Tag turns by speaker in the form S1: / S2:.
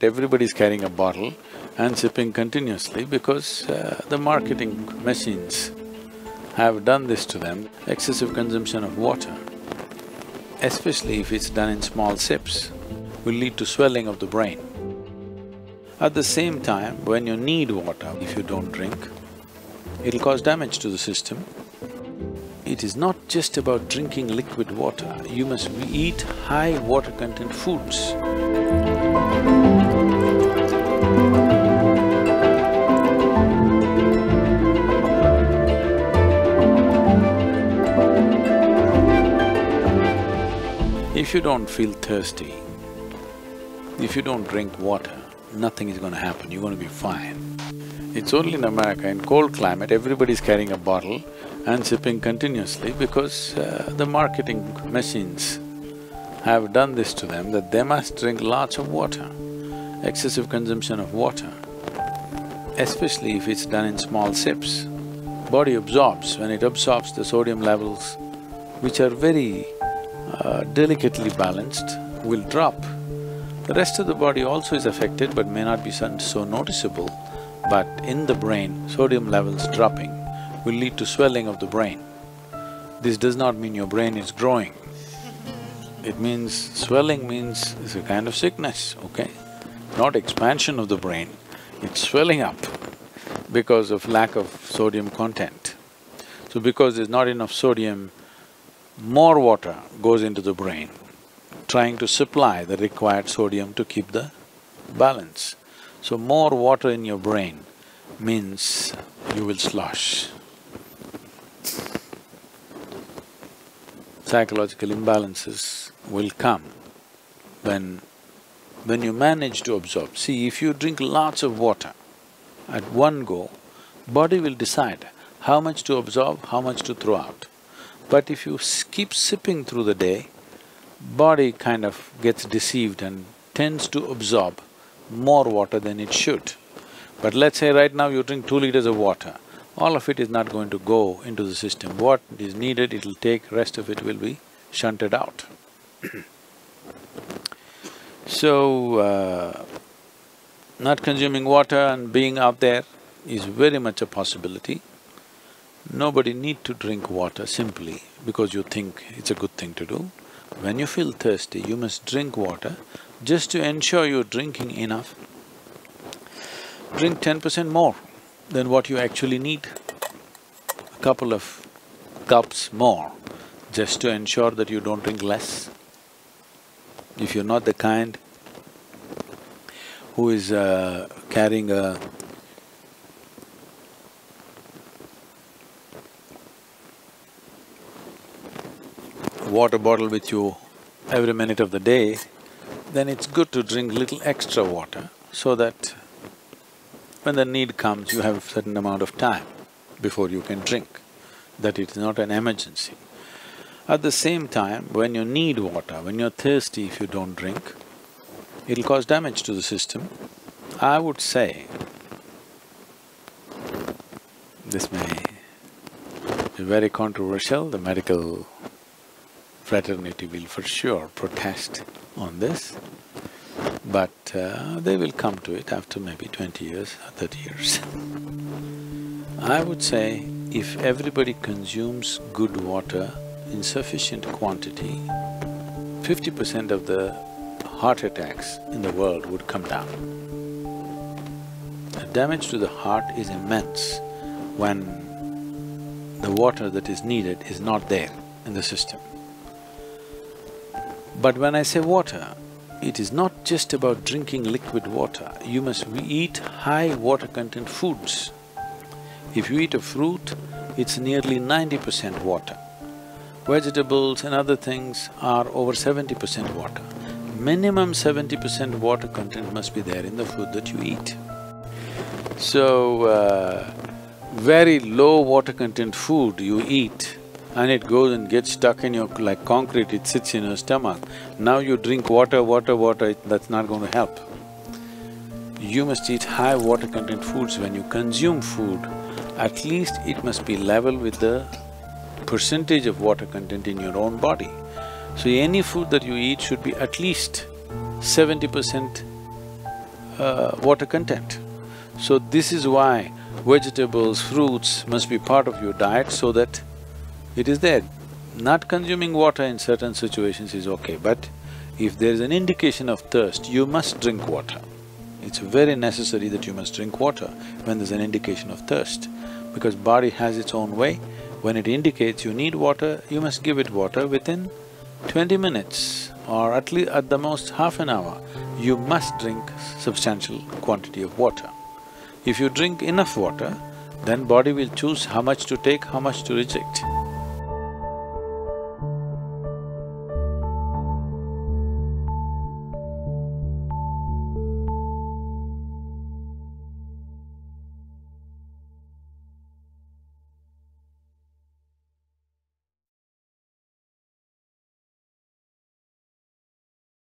S1: everybody is carrying a bottle and sipping continuously because the marketing machines have done this to them. Excessive consumption of water, especially if it's done in small sips, will lead to swelling of the brain. At the same time, when you need water, if you don't drink, it'll cause damage to the system. It is not just about drinking liquid water, you must eat high water content foods. If you don't feel thirsty, if you don't drink water, nothing is gonna happen, you're gonna be fine. It's only in America, in cold climate, everybody's carrying a bottle and sipping continuously because the marketing machines have done this to them that they must drink lots of water. Excessive consumption of water, especially if it's done in small sips. Body absorbs, when it absorbs the sodium levels, which are very delicately balanced, will drop. The rest of the body also is affected but may not be so noticeable, but in the brain, sodium levels dropping will lead to swelling of the brain. This does not mean your brain is growing. It means… swelling means it's a kind of sickness, okay? Not expansion of the brain, it's swelling up because of lack of sodium content. So because there's not enough sodium, more water goes into the brain, trying to supply the required sodium to keep the balance. So more water in your brain means you will slosh. Psychological imbalances will come when you manage to absorb. See, if you drink lots of water at one go, body will decide how much to absorb, how much to throw out. But if you keep sipping through the day, body kind of gets deceived and tends to absorb more water than it should. But let's say right now you drink 2 liters of water, all of it is not going to go into the system. What is needed, it'll take, rest of it will be shunted out. So, not consuming water and being out there is very much a possibility. Nobody need to drink water simply because you think it's a good thing to do. When you feel thirsty, you must drink water just to ensure you're drinking enough. Drink 10% more than what you actually need, a couple of cups more, just to ensure that you don't drink less. If you're not the kind who is carrying a water bottle with you every minute of the day, then it's good to drink little extra water so that when the need comes, you have a certain amount of time before you can drink, that it is not an emergency. At the same time, when you need water, when you're thirsty, if you don't drink, it'll cause damage to the system. I would say, this may be very controversial, the medical fraternity will for sure protest on this, but they will come to it after maybe 20 years or 30 years. I would say if everybody consumes good water in sufficient quantity, 50% of the heart attacks in the world would come down. The damage to the heart is immense when the water that is needed is not there in the system. But when I say water, it is not just about drinking liquid water, you must eat high water content foods. If you eat a fruit, it's nearly 90% water. Vegetables and other things are over 70% water. Minimum 70% water content must be there in the food that you eat. So, very low water content food you eat and it goes and gets stuck in your… like concrete, it sits in your stomach. Now you drink water, that's not going to help. You must eat high water content foods. When you consume food, at least it must be level with the percentage of water content in your own body. So any food that you eat should be at least 70% water content. So this is why vegetables, fruits must be part of your diet so that it is there. Not consuming water in certain situations is okay, but if there is an indication of thirst, you must drink water. It's very necessary that you must drink water when there's an indication of thirst, because body has its own way. When it indicates you need water, you must give it water within 20 minutes or at least at the most half an hour. You must drink substantial quantity of water. If you drink enough water, then body will choose how much to take, how much to reject.